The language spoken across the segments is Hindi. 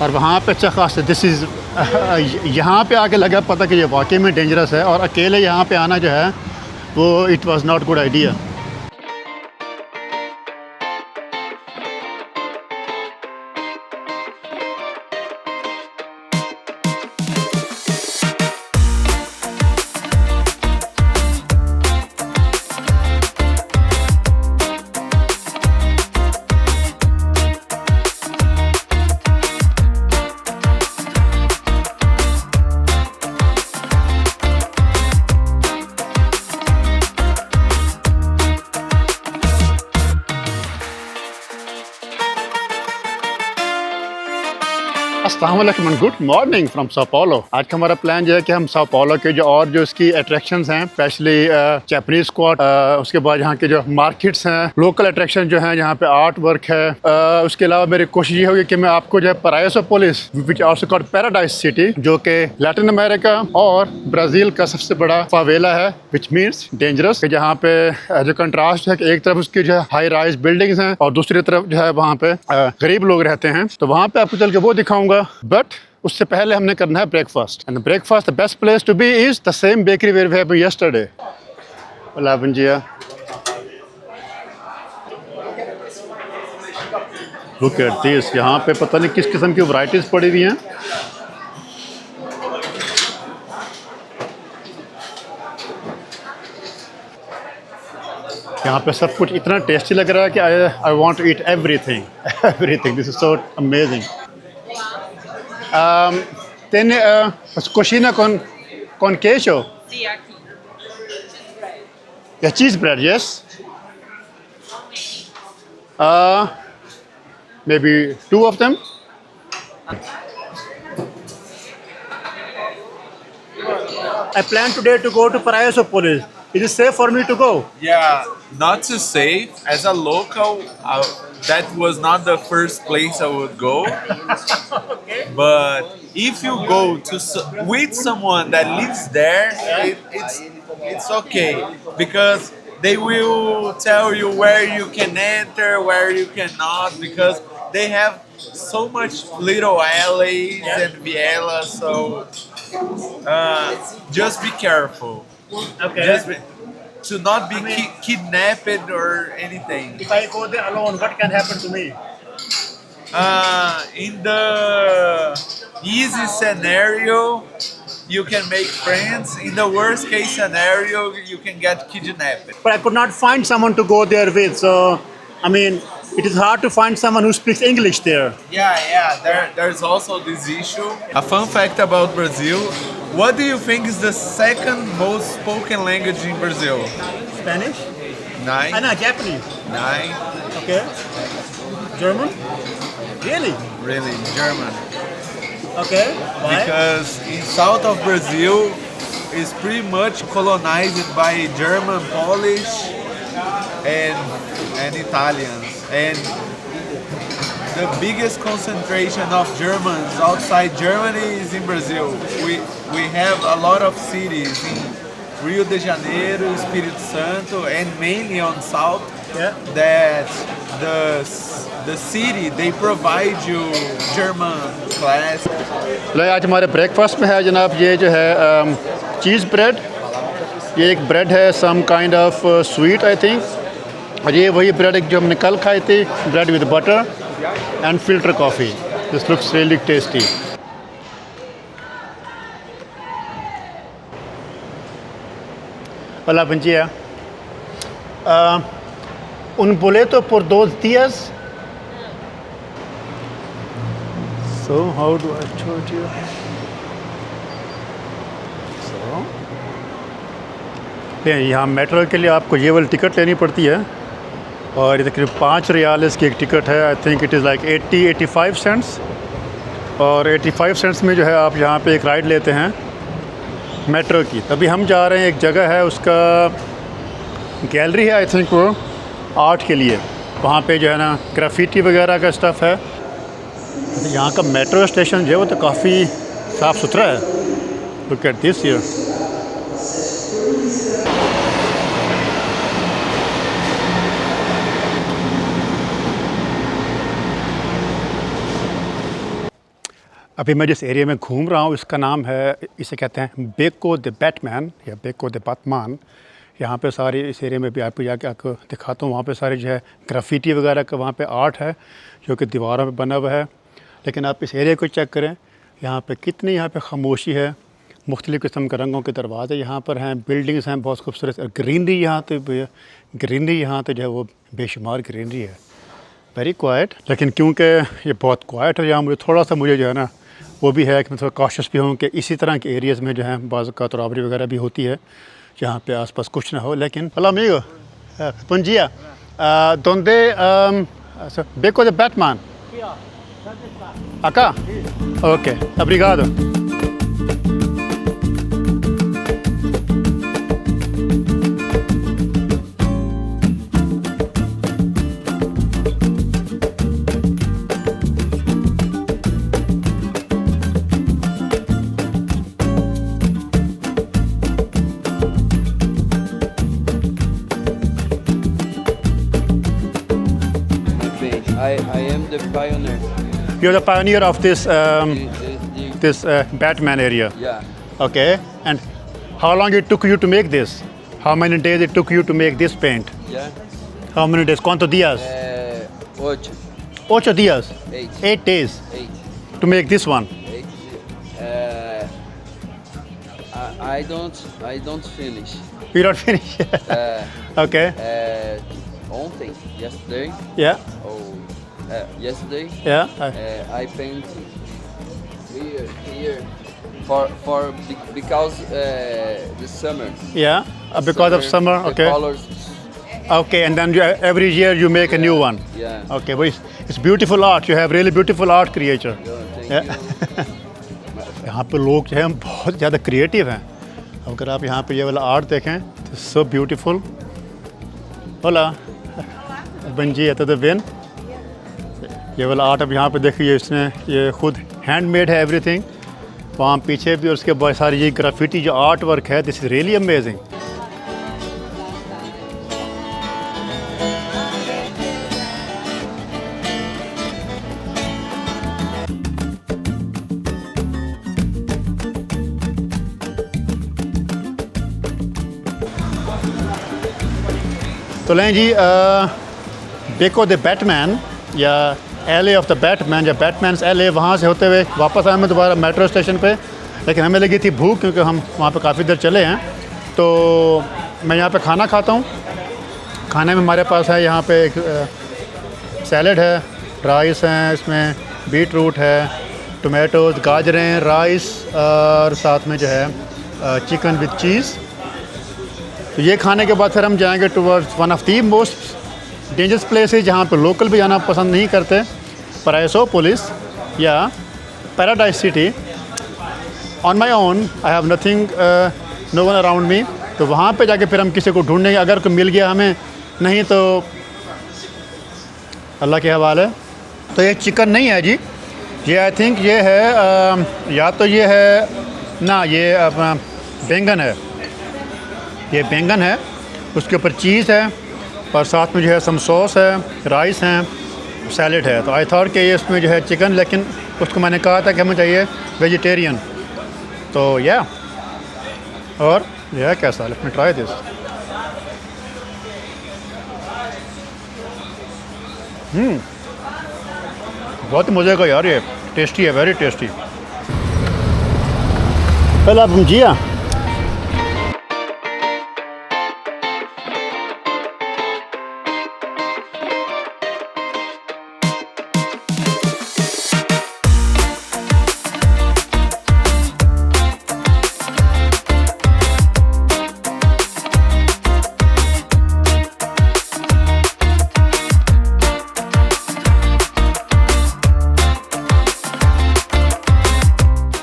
और वहाँ पे अच्छा खास दिस इज़ यहाँ पे आके लगा पता कि ये वाकई में डेंजरस है, और अकेले यहाँ पे आना जो है वो it was not good idea. अस्सलाम वालेकुम, good morning from sao Paulo। आज का हमारा प्लान जो है कि हम sao Paulo के जो और जो इसकी अट्रैक्शंस हैं, स्पेशली जापानीज स्क्वाट, उसके बाद यहाँ के जो मार्केट्स हैं, लोकल अट्रैक्शन जो हैं, यहाँ पे आर्ट वर्क है, उसके अलावा मेरी कोशिश ये होगी कि मैं आपको जो है Paraisopolis which also called paradise city, जो कि लैटिन अमेरिका और ब्राज़ील का सबसे बड़ा फावेला है, विच मीन्स डेंजरस, जहाँ पे जो कंट्रास्ट है कि एक तरफ उसकी जो है हाई राइज बिल्डिंग्स हैं और दूसरी तरफ जो है वहाँ पे गरीब लोग रहते हैं। तो वहाँ पे आपको चल के वो दिखाऊंगा, बट उससे पहले हमने करना है breakfast. And breakfast the best place to be is the same bakery where we have yesterday. Hola, buen día। Look at this, यहाँ पे पता नहीं किस किस्म की वैरायटीज पड़ी हुई हैं। यहाँ पे सब कुछ इतना टेस्टी लग रहा है कि I want to eat everything everything. This is so amazing. Tiene cocina con queso. Sí, aquí. Yeah, cheese bread, yes. Maybe 2 of them. I plan today to go to Paraísopolis. Is it safe for me to go? Yeah, not too safe. As a local, that was not the first place I would go. But if you go to with someone that lives there, it's okay because they will tell you where you can enter, where you cannot, because they have so much little alleys and vielas. So just be careful. Okay. To not be kidnapped or anything. If I go there alone, what can happen to me? In the easy scenario, you can make friends. In the worst case scenario, you can get kidnapped. But I could not find someone to go there with. So, I mean, it is hard to find someone who speaks English there. Yeah. There's also this issue. A fun fact about Brazil. What do you think is the second most spoken language in Brazil? Spanish? 9. No, Japanese. 9. Okay. German? Really? Really, German. Okay. Why? Because in south of Brazil is pretty much colonized by German, Polish, and Italians, and the biggest concentration of Germans outside Germany is in Brazil. We have a lot of cities in Rio de Janeiro, Espírito Santo, and mainly on south. Yeah. That the city they provide you German class. आज हमारे ब्रेकफास्ट में है जनाब ये जो है चीज़ ब्रेड। ये एक ब्रेड है some kind of sweet I think, और ये वही ब्रेड एक जो हमने कल खाई थी, bread with butter and filter coffee. This looks really tasty. Hola, buen día। Un boleto por 2 días. So how do I charge you? So यहाँ मेट्रो के लिए आपको ये वाली टिकट लेनी पड़ती है, और ये तकरीबन 5 रियाल्स की एक टिकट है। I think it is like 85 cents, और 85 सेंट्स में जो है आप यहाँ पे एक राइड लेते हैं मेट्रो की। तभी हम जा रहे हैं, एक जगह है उसका गैलरी है आई थिंक, वो आर्ट के लिए, वहाँ पे जो है ना ग्राफिटी वगैरह का स्टफ़ है। यहाँ का मेट्रो स्टेशन जो है वो तो काफ़ी साफ़ सुथरा है। Look at this here. अभी मैं जिस एरिया में घूम रहा हूँ इसका नाम है, इसे कहते हैं बेको द बैटमैन या बेको द बातमान। यहाँ पे सारी इस एरिया में भी आपको जाके आपको दिखाता हूँ, वहाँ पे सारे जो है ग्राफिटी वगैरह का वहाँ पे आर्ट है जो कि दीवारों पे बना हुआ है। लेकिन आप इस एरिया को चेक करें, यहाँ पे कितनी यहाँ पे खामोशी है, मुख्तलिफ़ किस्म के रंगों के दरवाजे यहाँ पर हैं, बिल्डिंग्स हैं बहुत खूबसूरत, ग्रीनरी यहाँ तो ग्रीनरी यहाँ तो जो है वो बेशुमार ग्रीनरी है, वेरी क्वाइट। लेकिन क्योंकि ये बहुत क्वाइट है यहाँ, मुझे थोड़ा सा मुझे जो है ना वो भी है कि मैं थोड़ा कॉशियस भी हूँ कि इसी तरह के एरियाज़ में जो है बाज़ का रॉबरी वगैरह भी होती है जहाँ पे आसपास कुछ ना हो। लेकिन hola amigo, bom dia, donde beco de Batman? Acá? Ok, obrigado. I am the pioneer. You're the pioneer of this The- this Batman area. yeah, Okay, and how long it took you to make this? How many days it took you to make this paint? yeah. How many days? ¿Cuántos días? 8, 8 días. 8, 8 days 8, to make this one. 8. I don't finish. You don't finish. Uh, Okay. Ontem, yesterday, Yeah. yesterday, Yeah. I paint here because the summer. Yeah. Because of summer. The Okay. colors. Okay. And then every year you make a new one. Yeah. Okay. Well, it's beautiful art. You have really beautiful art creature. Thank Yeah. you. यहाँ पे लोग जो है बहुत ज़्यादा क्रिएटिव हैं। अगर आप यहाँ पे ये वाला आर्ट देखें तो सो ब्यूटीफुल। होला बंजी है तो बिन ये वाला आर्ट अब यहाँ पे देखिए, इसने ये खुद हैंडमेड है एवरीथिंग। वहाँ पीछे भी और उसके बहुत सारी ये ग्राफिटी जो आर्ट वर्क है, दिस इज़ रियली अमेजिंग। तो लें जी, बेको द बैटमैन या एले ऑफ द बैटमैन या बैटमैन्स एले, वहाँ से होते हुए वापस आए मैं दोबारा मेट्रो स्टेशन पे। लेकिन हमें लगी थी भूख क्योंकि हम वहाँ पे काफ़ी देर चले हैं, तो मैं यहाँ पे खाना खाता हूँ। खाने में हमारे पास है यहाँ पे एक सैलड है, राइस हैं, इसमें बीट रूट है, टोमेटोज़, गाजरें, राइस और साथ में जो है चिकन विद चीज़। तो ये खाने के बाद फिर हम जाएंगे towards one of the most dangerous places जहाँ पे लोकल भी जाना पसंद नहीं करते, पराइसोपोलिस या paradise city. On my own, I have nothing, no one around me. तो वहाँ पे जाके फिर हम किसी को ढूंढेंगे, अगर कोई मिल गया हमें, नहीं तो अल्लाह के हवाले। तो ये चिकन नहीं है जी, ये आई थिंक ये है या तो ये है ना, ये अपना बैंगन है, ये बैंगन है, उसके ऊपर चीज़ है और साथ में जो है सम सॉस है, राइस हैं, सैलड है। तो आई थॉट कि ये इसमें जो है चिकन, लेकिन उसको मैंने कहा था कि हमें चाहिए वेजिटेरियन। तो या और यह कैसा, लेट मी ट्राई दिस। बहुत ही मज़े का यार, ये टेस्टी है, वेरी टेस्टी। पहले आप जिया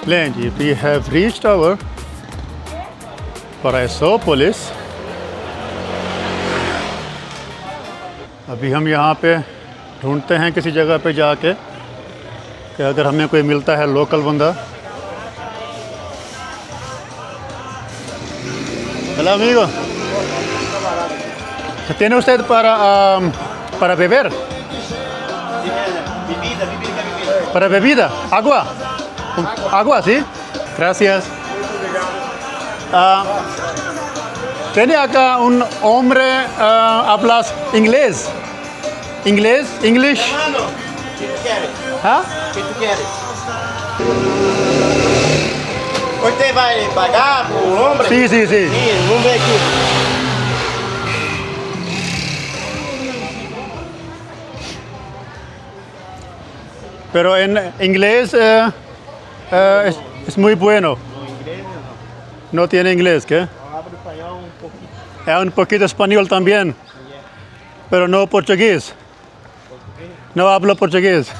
लें जी, वी हैव रीच्ड आवर पराइसोपोलिस। अभी हम यहाँ पे ढूंढते हैं किसी जगह पे जाके कि अगर हमें कोई मिलता है लोकल बंदा। Hola amigo. ¿Tiene usted para beber? Para bebida, agua. Água, sí? Gracias. Tiene acá un hombre, hablas inglés. ¿Inglés? English? Mano, o que tu queres? ¿Ah? O que tu queres? Você vai pagar pro homem? Sí, sí, sí. Sim, vamos ver aqui. Pero en inglés es muy bueno. No inglês No tiene inglés, ¿qué? não. Hablo espanhol pouquinho. Es un poquito español también, pero no portugués. No hablo portugués.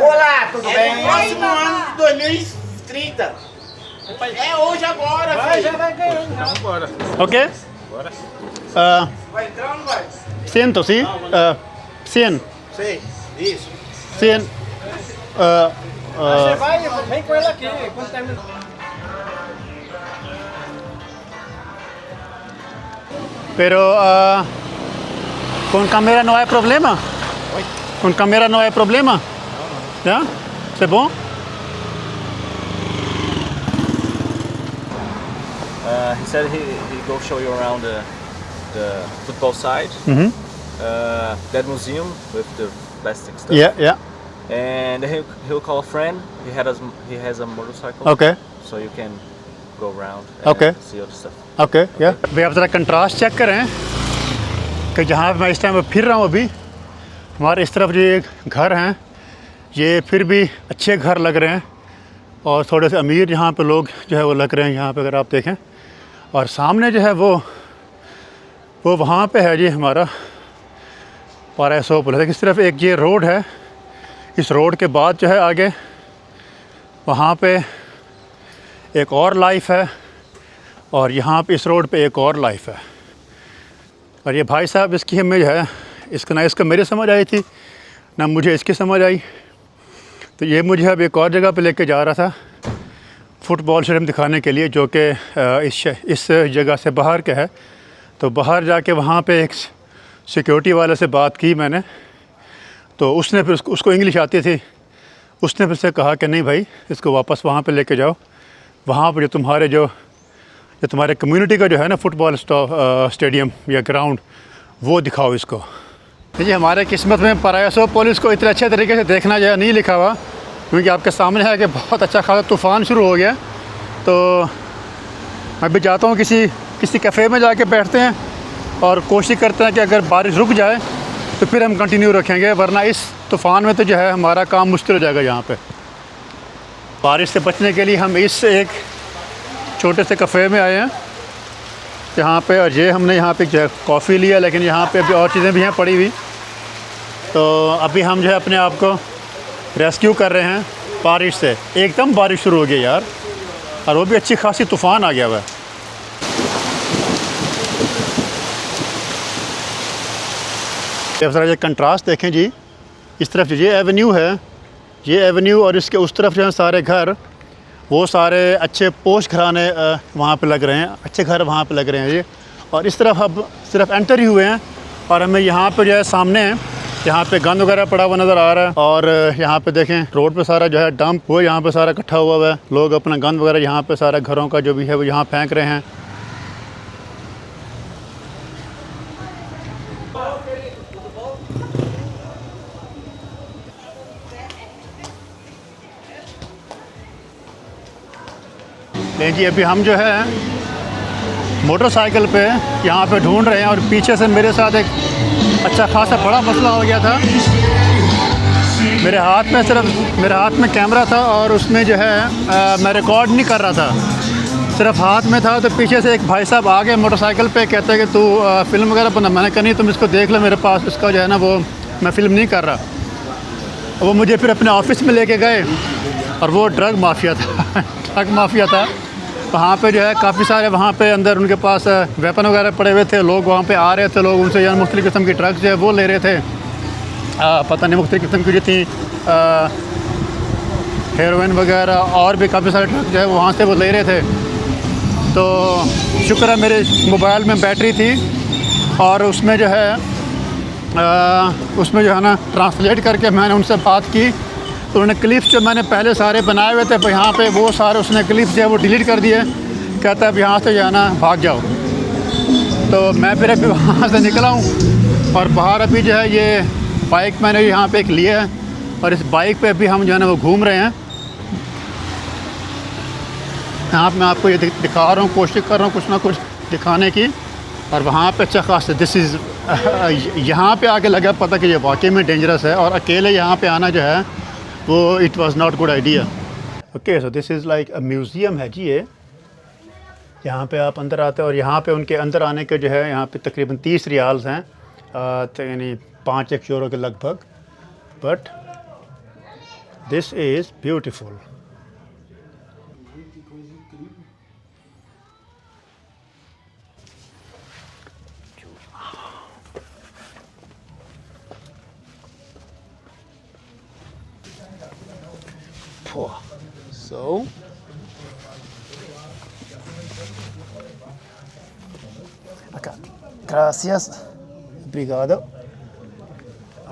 Olá, tudo bem? Próximo ano de 2030. É hoje agora, filho. Já vai ganhar. ¿Ok? Vai entrar ou não vai? 100, ¿sí? 100. Sei, isso. 100. Você vai, vem com ela aqui. Quando termina. Pero con cámara no hay problema. Con cámara no hay problema. ¿Ya? ¿C'est bon? He said he go show you around the football side, that museum with the plastic stuff. Yeah, yeah. And then he'll call a friend. He has a motorcycle. Okay. So you can go around and Okay. see all the stuff. Okay या भाई आप ज़रा कंट्रास्ट चेक करें कि जहाँ मैं इस टाइम फिर रहा हूँ अभी हमारे इस तरफ जो ये घर हैं ये फिर भी अच्छे घर लग रहे हैं और थोड़े से अमीर यहाँ पे लोग जो है वो लग रहे हैं यहाँ पे अगर आप देखें और सामने जो है वो वहाँ पे है जी हमारा पारायसोपोलिस। इस तरफ एक ये रोड है, इस रोड के बाद जो है आगे वहाँ पे एक और लाइफ है और यहाँ पे इस रोड पे एक और लाइफ है। और ये भाई साहब इसकी हमें जो है ना इसको मेरे समझ आई थी ना मुझे इसकी समझ आई, तो ये मुझे अब एक और जगह पे लेके जा रहा था फुटबॉल स्टेडियम दिखाने के लिए जो कि इस जगह से बाहर का है। तो बाहर जाके वहाँ पे एक सिक्योरिटी वाले से बात की मैंने, तो उसने फिर उसको इंग्लिश आती थी, उसने फिर से कहा कि नहीं भाई इसको वापस वहाँ पे लेके जाओ, वहाँ पर जो तुम्हारे कम्युनिटी का जो है ना फुटबॉल स्टेडियम या ग्राउंड वो दिखाओ इसको। देखिए हमारे किस्मत में पारायसोपोलिस को इतने अच्छे तरीके से देखना जो है नहीं लिखा हुआ, क्योंकि आपके सामने है कि बहुत अच्छा खासा तूफ़ान शुरू हो गया। तो मैं भी चाहता हूँ किसी कैफ़े में जाके बैठते हैं और कोशिश करते हैं कि अगर बारिश रुक जाए तो फिर हम कंटिन्यू रखेंगे, वरना इस तूफ़ान में तो जो है हमारा काम मुश्किल हो जाएगा। यहाँ पे बारिश से बचने के लिए हम इस एक छोटे से कैफ़े में आए हैं यहाँ पे, और ये हमने यहाँ पे कॉफ़ी लिया, लेकिन यहाँ पे अभी और चीज़ें भी हैं पड़ी हुई। तो अभी हम जो है अपने आप को रेस्क्यू कर रहे हैं बारिश से। एकदम बारिश शुरू हो गई यार, और वो भी अच्छी खासी तूफ़ान आ गया हुआ है। अब ज़रा ये कंट्रास्ट देखें जी, इस तरफ ये एवेन्यू है, ये एवेन्यू, और इसके उस तरफ जो है सारे घर, वो सारे अच्छे पोश घराने वहाँ पे लग रहे हैं, अच्छे घर वहाँ पे लग रहे हैं ये। और इस तरफ अब सिर्फ एंटर ही हुए हैं और हमें यहाँ पे जो है सामने यहाँ पे गंद वगैरह पड़ा हुआ नज़र आ रहा है। और यहाँ पे देखें रोड पे सारा जो है डंप वो यहाँ पे सारा इकट्ठा हुआ है, लोग अपना गंद वगैरह यहाँ पे सारा घरों का जो भी है वो यहाँ फेंक रहे हैं। लेकिन जी अभी हम जो है मोटरसाइकिल पे यहाँ पे ढूंढ रहे हैं, और पीछे से मेरे साथ एक अच्छा खासा बड़ा मसला हो गया था। मेरे हाथ में कैमरा था और उसमें जो है मैं रिकॉर्ड नहीं कर रहा था, सिर्फ हाथ में था। तो पीछे से एक भाई साहब आ गए मोटरसाइकिल पे, कहते हैं कि तू फ़िल्म वगैरह बना। मैंने कहा नहीं, तुम इसको देख लो, मेरे पास इसका जो है ना वो मैं फ़िल्म नहीं कर रहा। वो मुझे फिर अपने ऑफिस में लेके गए और वो ड्रग माफिया था। वहाँ पे जो है काफ़ी सारे वहाँ पे अंदर उनके पास वेपन वगैरह पड़े हुए थे, लोग वहाँ पे आ रहे थे, लोग उनसे यार मुख्तलिफ़ किस्म की ड्रग्स जो है वो ले रहे थे। पता नहीं मुख्तलिफ़ किस्म की जो थी हेरोइन वगैरह और भी काफ़ी सारे ड्रग्स जो है वहाँ से वो ले रहे थे। तो शुक्र है मेरे मोबाइल में बैटरी थी और उसमें जो है उसमें जो है ना ट्रांसलेट करके मैंने उनसे बात की, तो उन्होंने क्लिप्स जो मैंने पहले सारे बनाए हुए थे यहाँ पे वो सारे उसने क्लिप्स जो है वो डिलीट कर दिए। कहता है अब यहाँ से जो है ना भाग जाओ। तो मैं फिर अभी वहाँ से निकला हूँ और बाहर अभी जो है ये बाइक मैंने यहाँ पे एक लिया है और इस बाइक पे अभी हम जो है ना वो घूम रहे हैं। यहाँ पे मैं आपको ये दिखा रहा हूँ, कोशिश कर रहा हूँ कुछ ना कुछ दिखाने की। और वहाँ पे अच्छा खास दिस इज़ यहाँ पे आके लगा पता कि ये वाकई में डेंजरस है और अकेले यहाँ पे आना जो है वो it was not good idea. Okay, so this is like a museum है जी ये। यहाँ पे आप अंदर आते हैं और यहाँ पे उनके अंदर आने के जो है यहाँ पे तकरीबन 30 रियाल्स हैं, यानी 5-1 यूरो के लगभग। But this is beautiful. So okay, gracias, obrigado.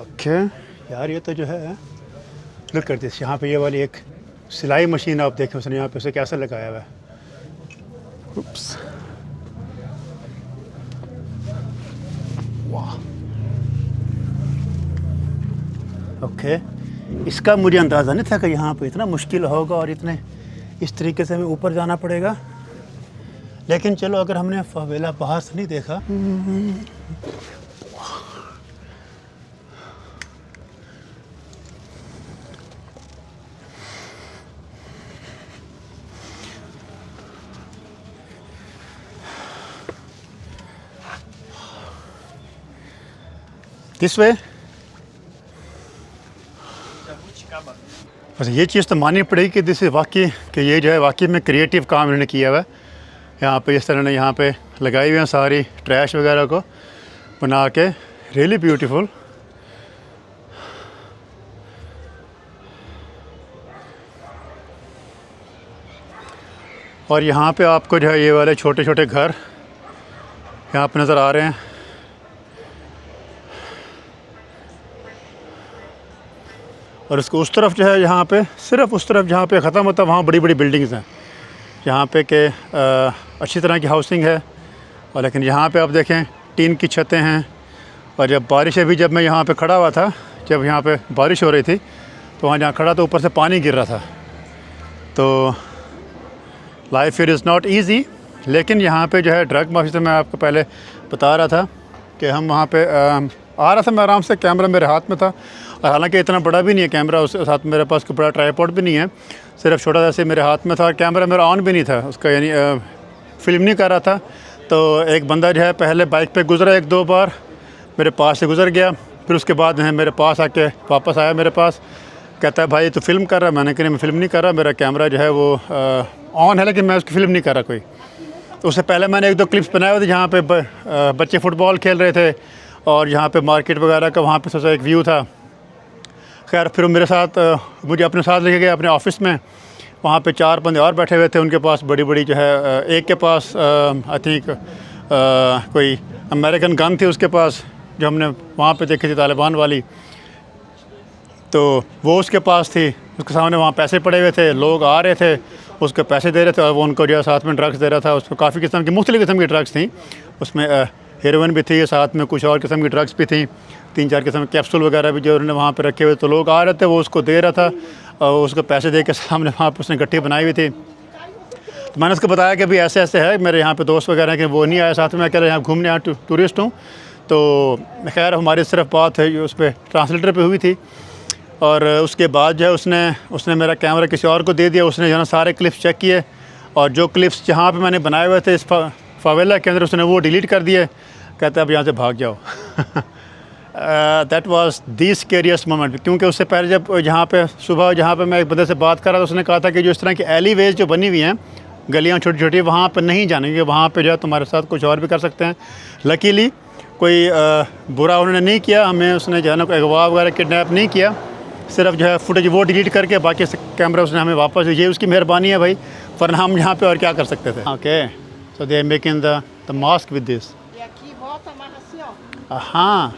Okay यार ये तो जो है लुक करते यहाँ पे ये वाली एक सिलाई मशीन आप देखें उसने यहाँ पे उसे कैसे लगाया हुआ है। उप्स, वाह। ओके, इसका मुझे अंदाज़ा नहीं था कि यहाँ पे इतना मुश्किल होगा और इतने इस तरीके से हमें ऊपर जाना पड़ेगा। लेकिन चलो अगर हमने फावेला बाहर से नहीं देखा दिस वे। बस ये चीज़ तो माननी पड़ेगी कि दिस वाकई कि ये जो है वाकई में क्रिएटिव काम इन्होंने किया हुआ है। यहाँ पे इस तरह ने यहाँ पे लगाई हुई हैं सारी ट्रैश वगैरह को बना के, रियली ब्यूटीफुल। और यहाँ पे आपको जो है ये वाले छोटे छोटे घर यहाँ पे नज़र आ रहे हैं। और उसको उस तरफ जो है यहाँ पे सिर्फ उस तरफ जहाँ पे ख़त्म होता है वहाँ बड़ी बड़ी बिल्डिंग्स हैं यहाँ पे के अच्छी तरह की हाउसिंग है। और लेकिन यहाँ पे आप देखें टीन की छतें हैं। और जब बारिश अभी जब मैं यहाँ पे खड़ा हुआ था, जब यहाँ पे बारिश हो रही थी तो वहाँ जहाँ खड़ा तो ऊपर से पानी गिर रहा था। तो life it is not easy. लेकिन यहाँ पे जो है ड्रग माफी से मैं आपको पहले बता रहा था कि हम वहाँ पे आ रहा था मैं आराम से, कैमरा मेरे हाथ में था। और हालांकि इतना बड़ा भी नहीं है कैमरा, उस साथ मेरे पास कोई बड़ा ट्राइपॉड भी नहीं है, सिर्फ छोटा जैसे मेरे हाथ में था। कैमरा मेरा ऑन भी नहीं था उसका, यानी फिल्म नहीं कर रहा था। तो एक बंदा जो है पहले बाइक पे गुजरा 1-2 बार, मेरे पास से गुजर गया। फिर उसके बाद जो है मेरे पास आके वापस आया मेरे पास, कहता है भाई तो फिल्म कर रहा है। मैंने कहा मैं फ़िल्म नहीं कर रहा, मेरा कैमरा जो है वो ऑन है लेकिन मैं उसकी फ़िल्म नहीं कर रहा कोई। तो उससे पहले मैंने 1-2 क्लिप्स बनाए हुए थे जहाँ पे बच्चे फ़ुटबॉल खेल रहे थे और यहाँ पे मार्केट वगैरह का वहाँ पे सोचा एक व्यू था। खैर फिर मेरे साथ मुझे अपने साथ लेके गए अपने ऑफिस में। वहाँ पे 4 बंदे और बैठे हुए थे, उनके पास बड़ी बड़ी जो है एक के पास आई थिंक कोई अमेरिकन गन थी उसके पास, जो हमने वहाँ पे देखी थी तालिबान वाली। तो वो उसके पास थी, उसके सामने वहाँ पैसे पड़े हुए थे, लोग आ रहे थे उसको पैसे दे रहे थे और वो उनको जो है साथ में ड्रग्स दे रहा था। उसमें काफ़ी किस्म की मुख्तलिफ़ किस्म की ड्रग्स थी, उसमें हेरोइन भी थी, साथ में कुछ और किस्म की ड्रग्स भी थी, 3-4 किस्म के कैप्सूल वगैरह भी जो उन्होंने वहाँ पे रखे हुए। तो लोग आ रहे थे, वो उसको दे रहा था और उसको पैसे दे के सामने वहाँ पर उसने गट्ठी बनाई हुई थी। तो मैंने उसको बताया कि भाई ऐसे ऐसे है, मेरे यहाँ पे दोस्त वगैरह हैं कि वो नहीं आया साथ में, मैं अकेले यहाँ घूमने आया टूरिस्ट हूँ। तो खैर हमारी सिर्फ बात है उस पर ट्रांसलेटर पे हुई थी। और उसके बाद जो है उसने मेरा कैमरा किसी और को दे दिया। उसने जो है सारे क्लिप्स चेक किए और जो क्लिप्स जहाँ पे मैंने बनाए हुए थे इस फावेला के अंदर उसने वो डिलीट कर दिए। कहते अब यहाँ से भाग जाओ। That was the scariest moment, क्योंकि उससे पहले जब जहाँ पे सुबह जहाँ पे मैं एक बंदे से बात कर रहा था, उसने कहा था कि जो इस तरह की एली वेज जो बनी हुई हैं, गलियाँ छोटी छोटी, वहाँ पर नहीं जाने, क्योंकि वहाँ पे जो है तुम्हारे साथ कुछ और भी कर सकते हैं। लकीली कोई बुरा उन्होंने नहीं किया, हमें उसने जो है ना अगवा वगैरह किडनैप नहीं किया, सिर्फ जो है फुटेज वो डिलीट करके बाकी कैमरा उसने हमें वापस, ये उसकी मेहरबानी है भाई, वरना हम यहाँ पे और क्या कर सकते थे। Okay, so they are making the mask with this. E aqui volta, amarra assim, ó. हाँ,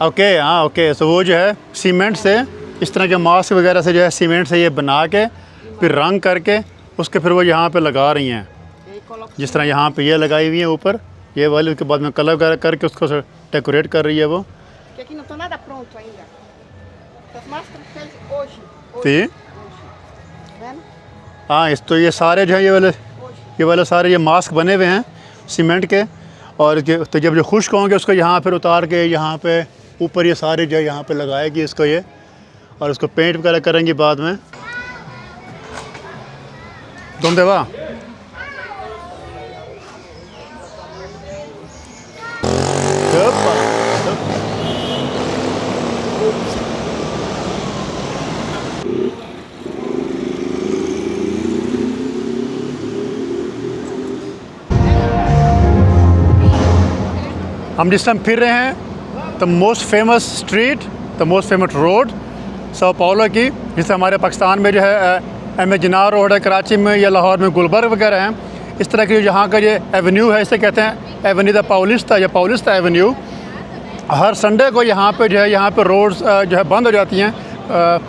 ओके हाँ ओके, सो वो जो है सीमेंट से इस तरह के मास्क वगैरह से जो है सीमेंट से ये बना के फिर रंग करके उसके फिर वो यहाँ पे लगा रही हैं, जिस तरह यहाँ पे ये लगाई हुई है ऊपर ये वाली, उसके बाद में कलर वगैरह करके उसको डेकोरेट कर रही है वो। Porque aqui não está nada pronto ainda. As máscaras fez hoje. ती Vendo? हाँ इस तो ये सारे जो है ये वाले सारे ये मास्क बने हुए हैं सीमेंट के, और तो जब जो खुश्क होंगे उसको यहाँ पर उतार के यहाँ पे ऊपर ये सारे जो है यहाँ पे लगाएगी इसको ये, और उसको पेंट वगैरह करेंगी बाद में। तुम देवा हम जिस टाइम फिर रहे हैं the most famous street, the most famous road sao Paulo की, जिससे हमारे पाकिस्तान में जो है एम जिनार रोड है, कराची में या लाहौर में गुलबर्ग वगैरह हैं। इस तरह की जो यहाँ का ये एवेन्यू है इसे कहते हैं एवेन्यू द पाउलिस्ता या पाउलिस्ता एवेन्यू। हर संडे को यहाँ पे जो है यहाँ पे रोड्स जो है बंद हो जाती हैं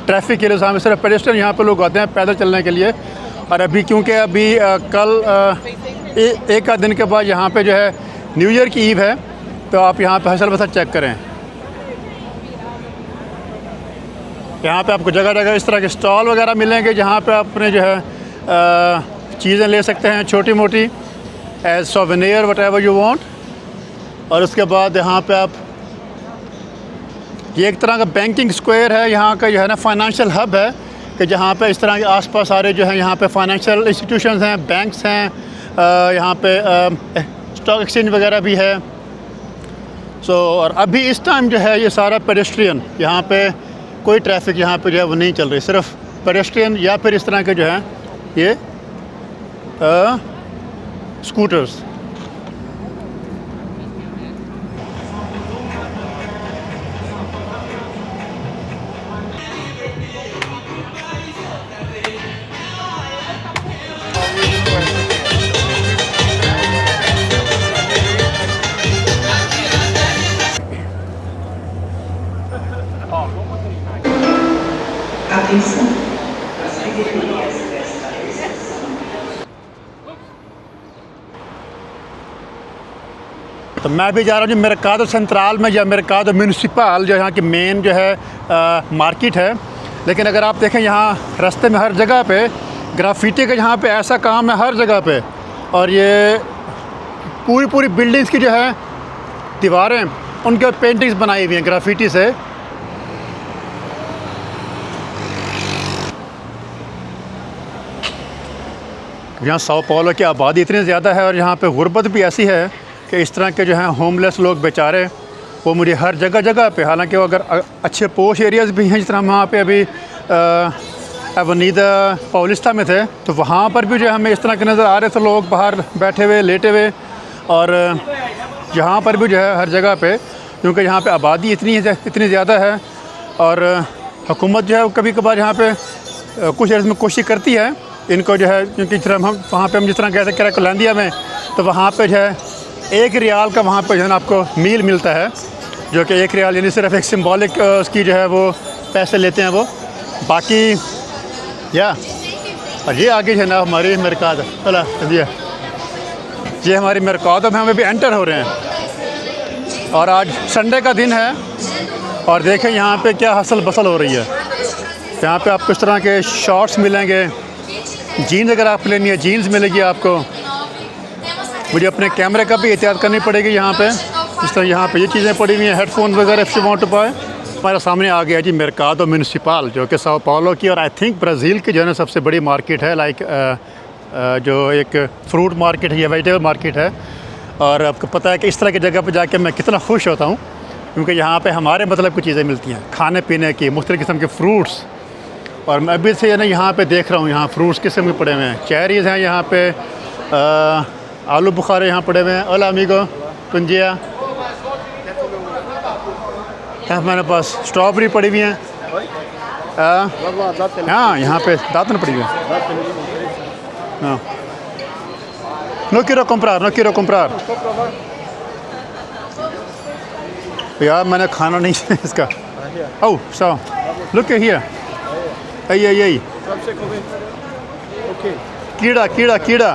ट्रैफिक के लिए, सामने सिर्फ पेडेस्ट्रियन यहाँ पे लोग आते हैं पैदल चलने के लिए। और अभी क्योंकि अभी कल एक आध दिन के बाद यहाँ पे जो है न्यू ईयर की ईव है, तो आप यहाँ पे हसल बसल चेक करें। यहाँ पे आपको जगह जगह इस तरह के स्टॉल वगैरह मिलेंगे जहाँ पे आप अपने जो है चीज़ें ले सकते हैं छोटी मोटी as souvenir whatever you want. और उसके बाद यहाँ पे आप ये एक तरह का बैंकिंग स्क्वायर है, यहाँ का जो है ना फाइनेंशियल हब है कि जहाँ पे इस तरह के आसपास सारे जो है यहाँ पे फाइनेंशियल इंस्टीट्यूशंस हैं, बैंक्स हैं, यहाँ पे स्टॉक एक्सचेंज वगैरह भी है। और अभी इस टाइम जो है ये सारा पेडेस्ट्रियन, यहाँ पे कोई ट्रैफिक यहाँ पे जो है वो नहीं चल रही, सिर्फ पेडेस्ट्रियन या फिर इस तरह के जो है ये scooters. Atenção, as categorias desta estação. तो मैं भी जा रहा हूँ जो मरकादो सेंट्रल में या मरकादो म्यूनिसिपल जो यहाँ की मेन जो है मार्केट है। लेकिन अगर आप देखें यहाँ रास्ते में हर जगह पे ग्राफिटी का यहाँ पे ऐसा काम है हर जगह पे, और ये पूरी बिल्डिंग्स की जो है दीवारें उनके पेंटिंग्स बनाई हुई हैं ग्राफिटी से। यहाँ साओ पाउलो की आबादी इतनी ज़्यादा है और यहाँ पे गुर्बत भी ऐसी है कि इस तरह के जो हैं होमलेस लोग बेचारे वो मुझे हर जगह पे, हालांकि वो अगर अच्छे पोश एरियाज़ भी हैं, जिस तरह हम वहाँ पे अभी एवेन्यू पाउलिस्ता में थे तो वहाँ पर भी जो हमें इस तरह के नज़र आ रहे थे लोग बाहर बैठे हुए लेटे हुए। और यहाँ पर भी जो है हर जगह पे, क्योंकि यहाँ पे आबादी इतनी ज़्यादा है और हुकूमत जो है कभी कभार यहाँ पे कुछ एरियाज़ में कोशिश करती है इनको जो है, क्योंकि जिस तरह हम वहाँ पे हम जिस तरह गए थे कराकोलैंडिया में, तो वहाँ पे जो है 1 रियाल का वहाँ पे जो है ना आपको मील मिलता है, जो कि 1 रियाल यानी सिर्फ एक सिंबॉलिक उसकी जो है वो पैसे लेते हैं वो, बाकी या। और ये आगे जो है ना हमारी मरकादो, चला ये हमारी मरकादो में हम अभी एंटर हो रहे हैं। और आज संडे का दिन है और देखें यहाँ पे क्या हसल बसल हो रही है। यहाँ पे आपको इस तरह के शॉर्ट्स मिलेंगे, जीन्स अगर आप लेनी है जीन्स मिलेगी आपको। मुझे अपने कैमरे का भी एहतियात करनी पड़ेगी यहाँ पे, इस तरह यहाँ पे ये चीज़ें पड़ी हुई हैं, हेडफोन वगैरह if you want to buy. हमारे सामने आ गया जी मरकादो म्यूनिसिपल, जो कि साओ पाउलो की और आई थिंक ब्राज़ील की जो है ना सबसे बड़ी मार्केट है, लाइक जो एक फ्रूट मार्केट है या वेजिटेबल मार्केट है। और आपको पता है कि इस तरह की जगह पर जाके मैं कितना खुश होता हूँ, क्योंकि यहाँ पे हमारे मतलब की चीज़ें मिलती हैं खाने पीने की, मुख्तलिफ़ किस्म के फ्रूट्स। और मैं अभी से ना यहाँ पे देख रहा हूँ यहाँ फ्रूट्स किस्म के पड़े हुए हैं, चेरीज़ हैं यहाँ पे, आलू बुखारे यहाँ पड़े हुए हैं, ओला अमीगो, कुंजिया है हमारे पास, स्ट्रॉबेरी पड़ी हुई हैं, हाँ यहाँ पे दातन पड़ी हुई है। हाँ no quiero comprar यार मैंने खाना नहीं है इसका. Oh, so look here. Ay. कीड़ा कीड़ा कीड़ा.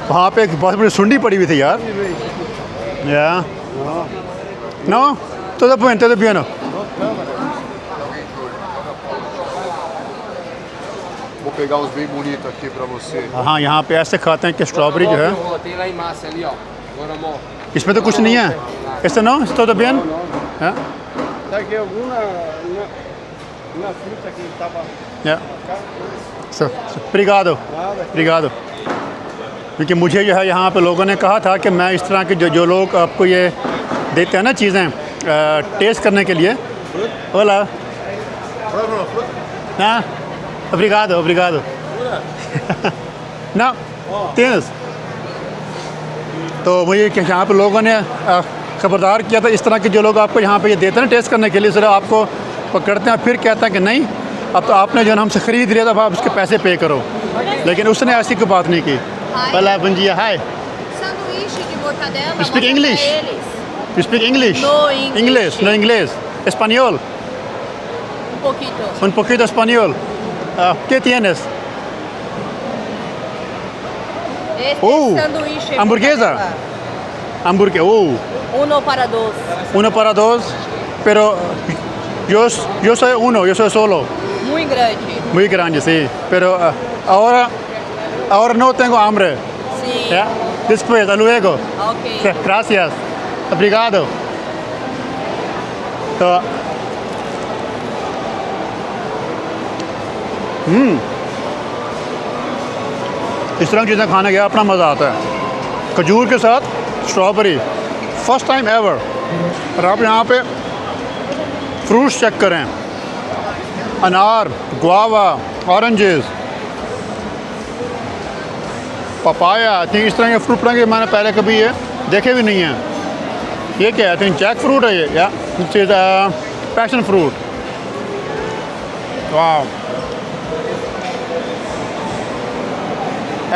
वहाँ पे एक बहुत बड़ी सुंडी पड़ी हुई थी यार. Yeah. No? Todo bien. Vou pegar uns bem bonitos aqui pra você. हाँ, यहाँ पे ऐसे खाते हैं कि स्ट्रॉबेरी जो है Tem lá em massa ali, ó. Agora, amor. इसमें तो कुछ नहीं है. Este no? Todo bien? हाँ? Daqui alguma fruta que estava Yeah. So, obrigado. क्योंकि मुझे जो है यहाँ पे लोगों ने कहा था कि मैं इस तरह के जो लोग आपको ये देते हैं ना चीज़ें टेस्ट करने के लिए. Hola. हाँ, obrigado. No, tienes. तो मुझे यहाँ पे लोगों ने खबरदार किया था, इस तरह के जो लोग आपको यहाँ पे ये देते हैं टेस्ट करने के लिए, सिर्फ आपको पकड़ते हैं फिर कहता है कि नहीं, अब तो आपने जो है हमसे ख़रीद लिया था, अब आप उसके पैसे पे करो. लेकिन उसने ऐसी कोई बात नहीं की. Hola, bom dia, hi. Sanduíche de mortadela. You speak mostra English? pra eles. You speak English? No English. No English. Español. Poquito. Un poquito español. ¿Qué tienes? Este sanduíche de hamburguesa. mortadela. Uno para dos. Uno para dos, pero yo soy uno, yo soy solo. Muy grande. Muy grande, sí. Pero ahora no tengo hambre. Sí. ¿Ya? Después, hasta luego. Ok. Gracias. Obrigado. तो इस तरह की चीज़ें खाने का अपना मज़ा आता है. खजूर के साथ स्ट्रॉबेरी, फर्स्ट टाइम एवर. और आप यहाँ पे फ्रूट्स चेक करें, अनार, गुआवा, ऑरेंजेस, पपाया. इस तरह के फ्रूट पड़ेंगे मैंने पहले कभी ये देखे भी नहीं हैं. ये क्या है? जैक फ्रूट है ये, या पैशन फ्रूट. वाह,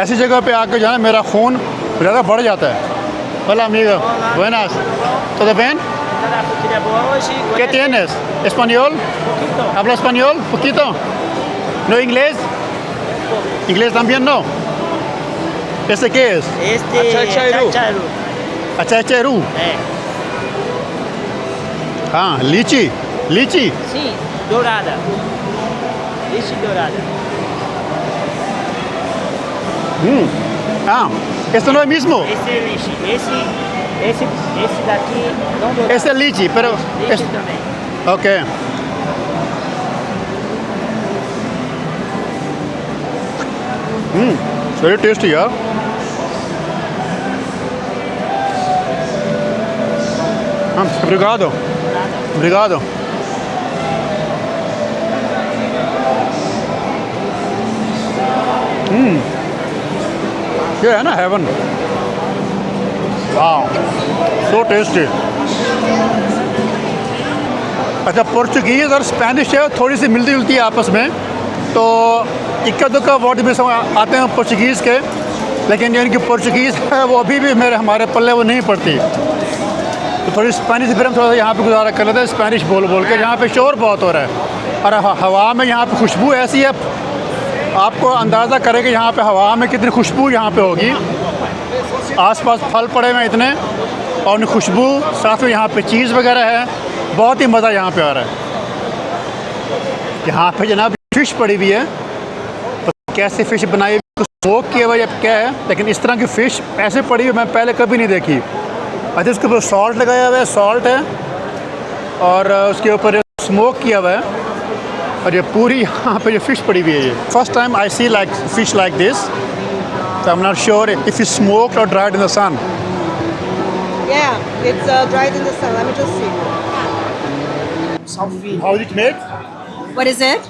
ऐसी जगह पे आकर जो है मेरा खून ज़्यादा बढ़ जाता है. Hola amigo, buenas. ¿Todo bien? ¿Qué tienes? ¿Español? ¿Habla español? ¿Poquito? ¿No inglés? ¿Inglés también no? ¿Este qué es? Chacharu. Achacharu. हाँ, लीची. Sim, dourada. Leite dourada. Ah, esto no es mismo. Esse é leite. Esse daqui não dourado. Este es lichi, pero Leite também. okay. It's very tasty, yeah. Obrigado. ये है ना हेवन. वाह, सो टेस्टी. अच्छा, पुर्तगीज़ और स्पेनिश है थोड़ी सी मिलती जुलती है आपस में, तो इक्का दुक्का वर्ड भी आते हैं पुर्तगीज़ के, लेकिन जो इनकी पुर्तगीज़ है वो अभी भी हमारे पल्ले वो नहीं पड़ती. तो थोड़ी स्पेनिश फिर हम थोड़ा सा यहाँ पे गुजारा कर लेते हैं स्पेनिश बोल के. यहाँ पे शोर बहुत हो रहा है और हवा में यहाँ पे खुशबू ऐसी है, आपको अंदाज़ा करें कि यहाँ पे हवा में कितनी खुशबू यहाँ पे होगी. आसपास फल पड़े हुए इतने और उनकी खुशबू, साथ में यहाँ पे चीज़ वगैरह है. बहुत ही मज़ा यहाँ पे आ रहा है. यहाँ पे जनाब फ़िश पड़ी हुई है, तो कैसे फ़िश बनाई हुई, स्मोक किया हुआ या क्या है, लेकिन इस तरह की फ़िश ऐसे पड़ी हुई मैं पहले कभी नहीं देखी. अच्छा, उसके ऊपर सॉल्ट लगाया हुआ है, सॉल्ट है, और उसके ऊपर स्मोक किया हुआ है, और ये पूरी यहाँ पे जो फ़िश पड़ी हुई है. ये first time I see like fish like this, so I'm not sure if it's smoked or dried in the sun. Yeah, it's dried in the sun. Let me just see. How is it made? What is it?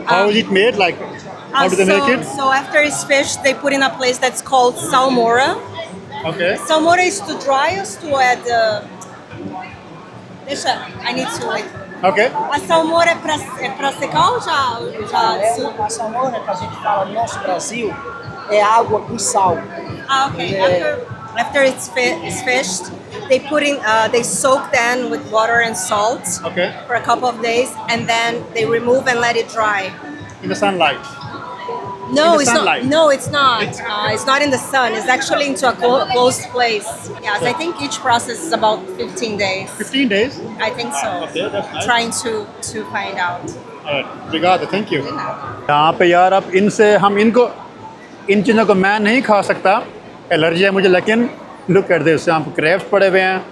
How is it made? Like, how do they make it? So after it's fished, they put in a place that's called salmoura. Okay. Salmoura is to dry us to add. Deixa, I need to like. Okay. A salmoura é pra secar ou já? A salmoura que a gente fala no nosso Brasil é água com sal. Ah, okay. After it's fished, they put in, they soak them with water and salt Okay. for a couple of days, and then they remove and let it dry. In the sunlight. No, In the it's sunlight? not. No, it's not. It's not in the sun. It's actually into a closed place. Yes, I think each process is about 15 days. 15 days? I think so. Okay, that's nice. Trying to find out. Obrigado, thank you. यहाँ पे यार अब इनसे हम इनको इन चीज़ों को मैं नहीं खा सकता, एलर्जी है मुझे, लेकिन लुक कर दे, उससे यहाँ पे क्रैब्स पड़े हुए हैं,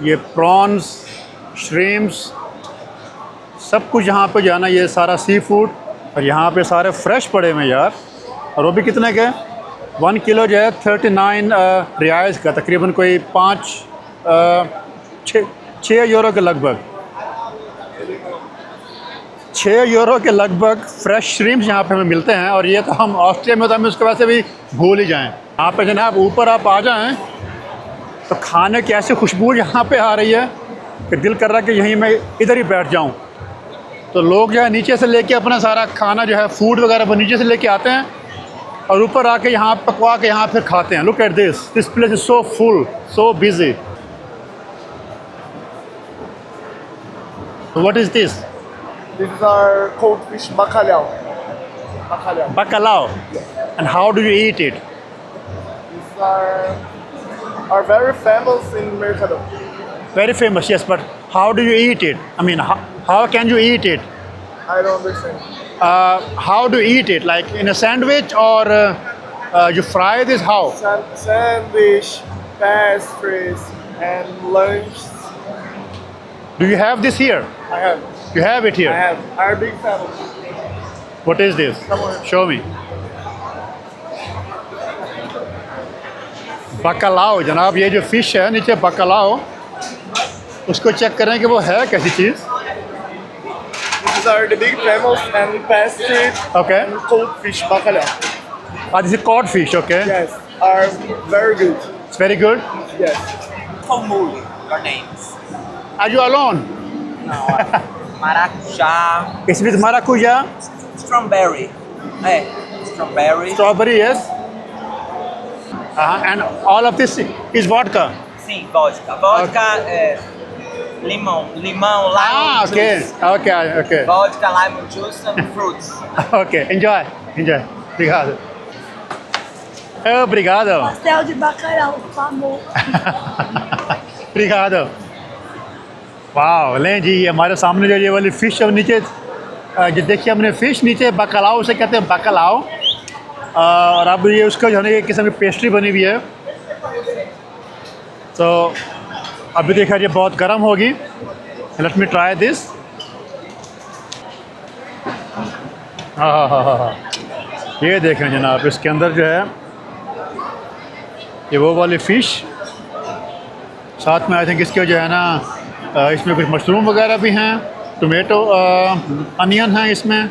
ये प्रॉन्स, श्रिम्प्स, सब कुछ यहाँ पे जाना, ये सारा सी फूड, और यहाँ पे सारे फ्रेश पड़े हुए हैं यार। और वो भी कितने के 1 किलो जो है 39 रियाल्स का, तकरीबन कोई 6 यूरो के लगभग, 6 यूरो के लगभग फ्रेश श्रिम्प्स यहाँ पे हमें मिलते हैं। और ये तो हम ऑस्ट्रिया में तो हमें उसके वैसे भी भूल ही जाएं। यहाँ पे जनाब ऊपर आप आ जाएं तो खाने की ऐसी खुशबू यहाँ पे आ रही है कि दिल कर रहा है कि यहीं मैं इधर ही बैठ जाऊँ। तो लोग जो है नीचे से लेके अपना सारा खाना जो है फूड वगैरह वो नीचे से लेके आते हैं और ऊपर आके यहाँ पकवा के यहाँ फिर खाते हैं। Look at this place is so full, so busy. What is this? This is our cold fish bacalhau. Bacalhau. Bacalhau. And how do you eat it? These are very famous in Mercado. Very famous, yes, but how do you eat it? I mean, how can you eat it? I don't understand. How do you eat it? Like in a sandwich or you fry this? How? Sandwich, pastries, and lunch. Do you have this here? I have. You have it here? I have. Our big family. What is this? Show me. बकलाओ जनाब, ये जो फिश है नीचे बकलाओ, उसको चेक करें कि वो है कैसी चीज़। These are the big famous and pastry Okay. and cold fish bacalhau. This is cod fish, okay? Yes, are very good. It's very good. Yes. Comuli, your names. Are you alone? Maracujá, It's with maracuja, strawberry. Hey, strawberry. strawberry, yes. And all of this is vodka. Sim, vodka. Vodka, limão, lime Okay, juice. okay. Vodka, lemon juice and fruits. Okay, enjoy. Obrigado. Obrigado. Pastel de bacalhau, famoso. Obrigado. वाह, लें जी, हमारे सामने जो ये वाली फ़िश है नीचे, जो देखिए हमने फ़िश नीचे बकलाओ से कहते हैं बकलाओ, और अब ये उसका जो है ना एक किस्म की पेस्ट्री बनी हुई है। तो अभी देखा ये बहुत गर्म होगी। Let me try this. हाँ, ये देखें जनाब, इसके अंदर जो है ये वो वाली फ़िश, साथ में आई थिंक इसके जो है ना इसमें कुछ मशरूम वगैरह भी हैं, टोमेटो अनियन है इसमें,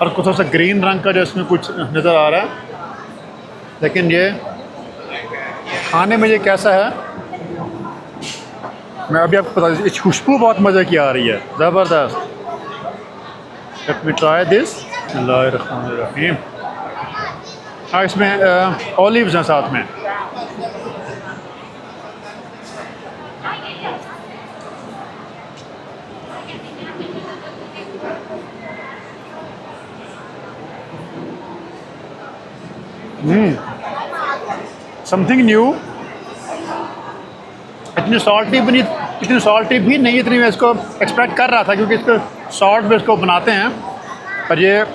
और कुछ थोड़ा सा ग्रीन रंग का जो इसमें कुछ नज़र आ रहा है। लेकिन ये खाने में ये कैसा है मैं अभी आपको बता दूँ। इस खुशबू बहुत मज़े की आ रही है, ज़बरदस्त। Let me try this. बिस्मिल्लाहिर्रहमानिर्रहीम। हाँ, इसमें ऑलिव्स हैं साथ में। Something new. इतनी सॉल्टी भी नहीं, इतनी मैं इसको एक्सपेक्ट कर रहा था, क्योंकि इसको सॉल्ट में इसको बनाते हैं, पर ये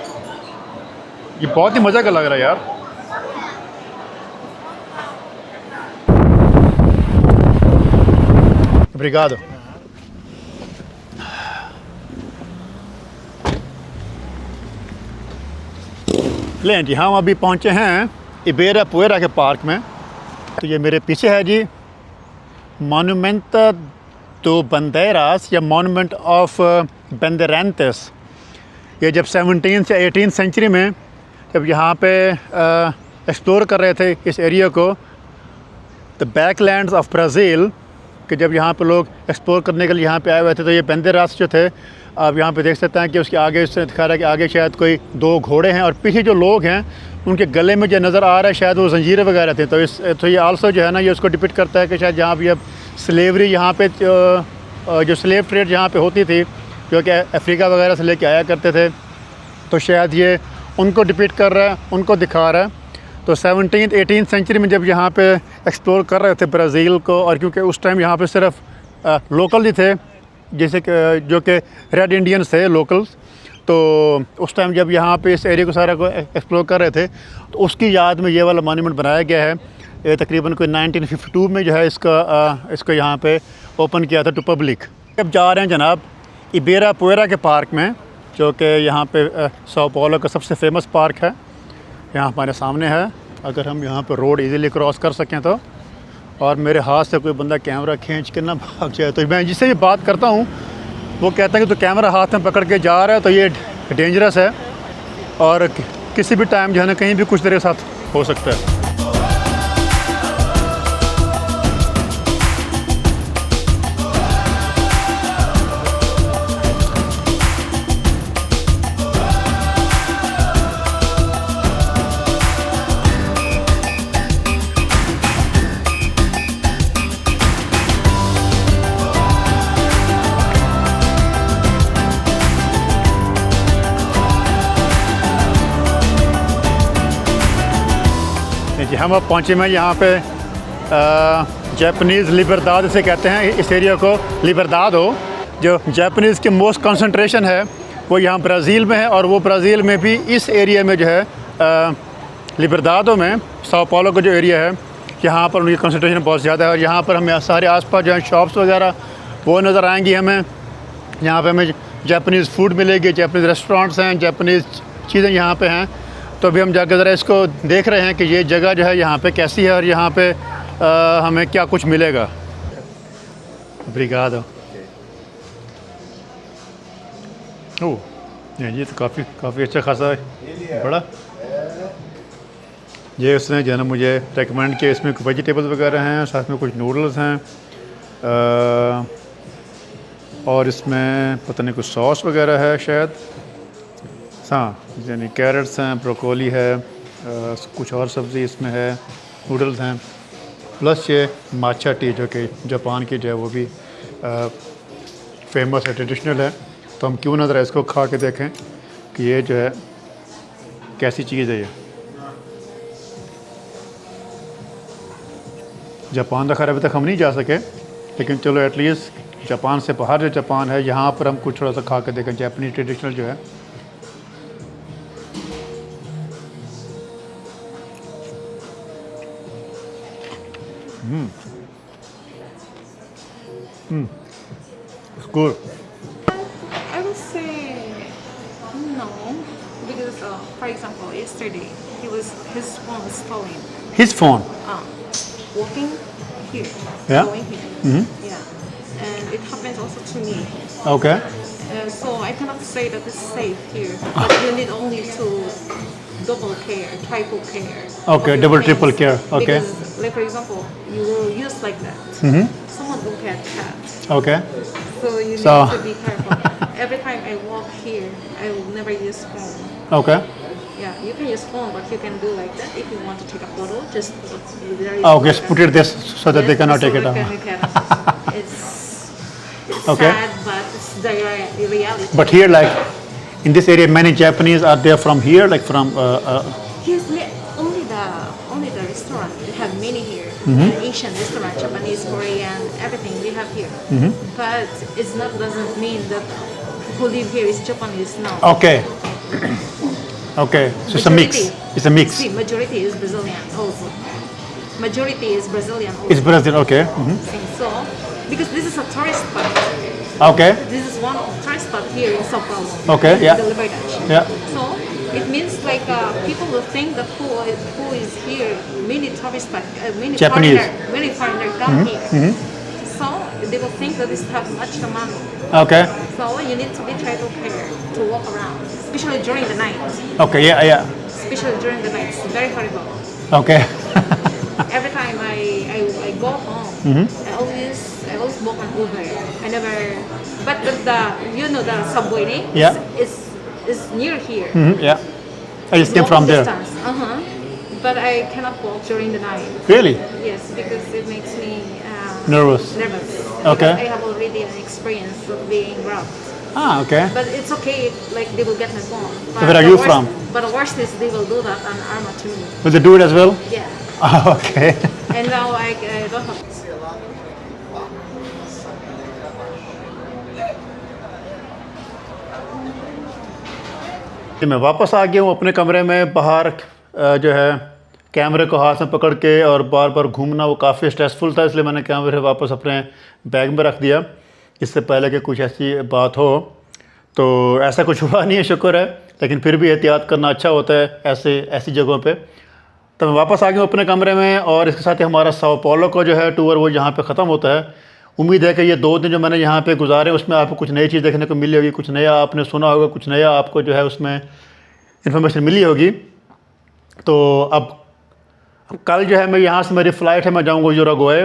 बहुत ही मज़े का लग रहा है यार। Obrigado. लें जी, हम अभी पहुँचे हैं इबेरापुएरा के पार्क में। तो ये मेरे पीछे है जी मोनूमेंट दो बंदेरास या मोनूमेंट ऑफ बंदेरेंटेस। ये जब 17 से 18 सेंचुरी में जब यहाँ पे एक्सप्लोर कर रहे थे इस एरिया को, द बैकलैंड्स ऑफ ब्राज़ील, कि जब यहाँ पे लोग एक्सप्लोर करने के लिए यहाँ पे आए हुए थे, तो ये बंदेरास जो थे, आप यहाँ पे देख सकते हैं कि उसके आगे इससे दिखा रहा है कि आगे शायद कोई 2 घोड़े हैं और पीछे जो लोग हैं उनके गले में जो नज़र आ रहा है शायद वो जंजीरें वगैरह थे। तो ये आल्सो जो है ना, ये उसको डिपिक्ट करता है कि शायद जहाँ भी अब स्लेवरी यहाँ पे जो स्लेव ट्रेड यहाँ पे होती थी, जो कि अफ्रीका वगैरह से लेके आया करते थे, तो शायद ये उनको डिपिक्ट कर रहा है, उनको दिखा रहा है। तो 17th 18th सेंचुरी में जब यहाँ पे एक्सप्लोर कर रहे थे ब्राज़ील को, और क्योंकि उस टाइम यहाँ पे सिर्फ लोकल ही थे, जैसे कि जो कि रेड इंडियंस थे लोकल्स, तो उस टाइम जब यहाँ पे इस एरिया को सारा को एक्सप्लोर कर रहे थे, तो उसकी याद में ये वाला मॉन्यूमेंट बनाया गया है। ये तकरीबन कोई 1952 में जो है इसको यहाँ पे ओपन किया था टू पब्लिक। अब जा रहे हैं जनाब इबेरापुएरा के पार्क में, जो कि यहाँ पे साओ पाउलो का सबसे फेमस पार्क है। यहाँ हमारे सामने है, अगर हम यहाँ पे रोड इजीली क्रॉस कर सकें तो, और मेरे हाथ से कोई बंदा कैमरा खींच के ना भाग जाए। तो मैं जिससे भी बात करता हूँ वो कहता है कि तो कैमरा हाथ में पकड़ के जा रहा है तो ये डेंजरस है, और किसी भी टाइम जो है ना कहीं भी कुछ तेरे साथ हो सकता है। हम अब पहुँचे में यहाँ पे जापानीज़ लिबरदाद से कहते हैं इस एरिया को, लिबरदादो। जो जापानीज़ की मोस्ट कंसंट्रेशन है वो यहाँ ब्राज़ील में है, और वो ब्राज़ील में भी इस एरिया में जो है लिबरदादो में, साओ पाउलो का जो एरिया है, यहाँ पर उनकी कंसंट्रेशन बहुत ज़्यादा है। और यहाँ पर हमें सारे आसपास जो है शॉप्स वगैरह वो नज़र आएंगी हमें। यहाँ पे हमें जापानीज़ फूड मिलेगी, जापानीज़ रेस्टोरेंट्स हैं, जापानीज़ चीज़ें यहाँ पे हैं। तो अभी हम जाकर ज़रा इसको देख रहे हैं कि ये जगह जो है यहाँ पे कैसी है, और यहाँ पे हमें क्या कुछ मिलेगा। ब्रिगादो। ओह ये तो काफ़ी अच्छा खासा बड़ा। ये उसने जो है ना मुझे रेकमेंड किया, इसमें कुछ वेजिटेबल्स वगैरह हैं, साथ में कुछ नूडल्स हैं, और इसमें पता नहीं कुछ सॉस वगैरह है शायद। हाँ, यानी कैरेट्स हैं, ब्रोकोली है, कुछ और सब्ज़ी इसमें है, नूडल्स हैं, प्लस ये माचा टी जो कि जापान की जो है वो भी फेमस है, ट्रेडिशनल है। तो हम क्यों ना ज़रा इसको खा के देखें कि ये जो है कैसी चीज़ है। ये जापान का खैर अभी तक हम नहीं जा सके, लेकिन चलो एटलीस्ट जापान से बाहर जो जापान है यहाँ पर हम कुछ थोड़ा सा खा के देखें जापानी ट्रेडिशनल जो है। It's good. I would say no, because for example, yesterday his phone was stolen. His phone? Walking here, Yeah. going here, yeah, and it happens also to me. Okay. So I cannot say that it's safe here, but you need only to double care, triple care. Okay, of your double, things. triple care, okay. Because, like for example, you will use like that. Someone will get cat. Okay. So you need So- to be careful. Every time I walk here, I will never use phone. Okay. Yeah, you can use phone, but you can do like that. If you want to take a photo, just there is Okay, just put it this so that they cannot take it so out. you can- it's Okay. sad, but it's the reality. But here, like in this area, many Japanese are there from here, like from. Yes, only the restaurant. We have many here. Asian restaurant, Japanese, Korean, everything we have here. But it's not doesn't mean that who live here is Japanese. No. Okay. Okay, so it's a mix. It's a mix. See, majority is Brazilian also. Majority is Brazilian also. It's Brazil. Okay. So, because this is a tourist spot. Okay. This is one tourist spot here in Sao Paulo. Okay, yeah. The Liberdade. Yeah. So it means like people will think that who is here, many tourist spot, many Japanese. foreigner come here. So they will think that this have much money. Okay. So you need to be triple care to walk around, especially during the night. Okay. Yeah. Yeah. Especially during the night, it's very horrible. Okay. Every time I go home, I always walk on Uber. I never, but the you know the subway Yeah. is near here. Yeah. I just came Walking from there. distance. But I cannot walk during the night. Really? Yes, because it makes me Nervous. Nervous. Okay. Because I have already an experience of being robbed. Ah, okay. But it's okay if like they will get my phone. But Where are the you worst- from? But the worst is they will do that on Arma to me. Will they do it as well? Yeah. Ah, okay. And now I don't have. मैं वापस आ गया हूँ अपने कमरे में। बाहर जो है कैमरे को हाथ में पकड़ के और बार बार घूमना वो काफ़ी स्ट्रेसफुल था, इसलिए मैंने कैमरे वापस अपने बैग में रख दिया। इससे पहले कि कुछ ऐसी बात हो, तो ऐसा कुछ हुआ नहीं है, शुक्र है, लेकिन फिर भी एहतियात करना अच्छा होता है ऐसी जगहों पे। तो मैं वापस आ गया हूँ अपने कमरे में, और इसके साथ ही हमारा साओ पाउलो का जो है टूर वो यहाँ पे ख़त्म होता है। उम्मीद है कि ये 2 दिन जो मैंने यहाँ पे गुजारे उसमें आपको कुछ नई चीज़ देखने को मिली होगी, कुछ नया आपने सुना होगा, कुछ नया आपको जो है उसमें इन्फॉर्मेशन मिली होगी। तो अब कल जो है मैं यहाँ से मेरी फ़्लाइट है, मैं जाऊँगा यूरुग्वे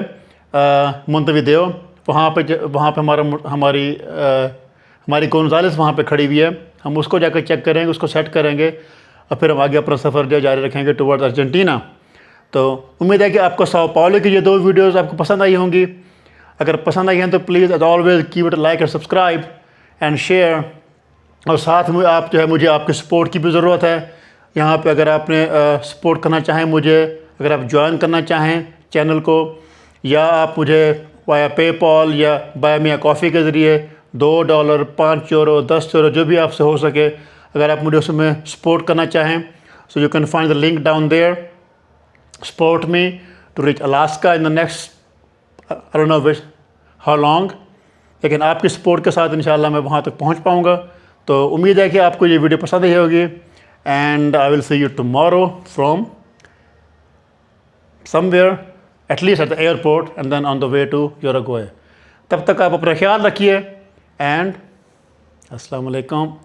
मोंटेविदेओ। वहाँ पे हमारी गोंजालेस वहाँ पे खड़ी हुई है। हम उसको जाकर चेक करेंगे, उसको सेट करेंगे, और फिर हम आगे अपना सफ़र जो जारी रखेंगे टुवर्ड्स अर्जेंटीना। तो उम्मीद है कि आपको साओ पाउलो की ये 2 वीडियोज़ आपको पसंद आई होंगी। अगर पसंद आई हैं तो please as always keep it like and subscribe and share. और साथ में आप जो है मुझे आपके सपोर्ट की भी ज़रूरत है। यहाँ पे अगर आपने सपोर्ट करना चाहें मुझे, अगर आप ज्वाइन करना चाहें चैनल को, या आप मुझे वाया पेपॉल या बाय मी अ कॉफ़ी के ज़रिए $2, €5, €10 जो भी आपसे हो सके, अगर आप मुझे उसमें सपोर्ट करना चाहें, so you can find the link down there. Support me to reach Alaska in the next I don't know which how long, लेकिन आपकी सपोर्ट के साथ इंशाल्लाह मैं वहाँ तक पहुँच पाऊँगा। तो उम्मीद है कि आपको ये वीडियो पसंद आई होगी, and I will see you tomorrow from somewhere, at least at the airport and then on the way to Uruguay. तब तक आप अपना ख्याल रखिए, एंड अस्सलाम वालेकुम।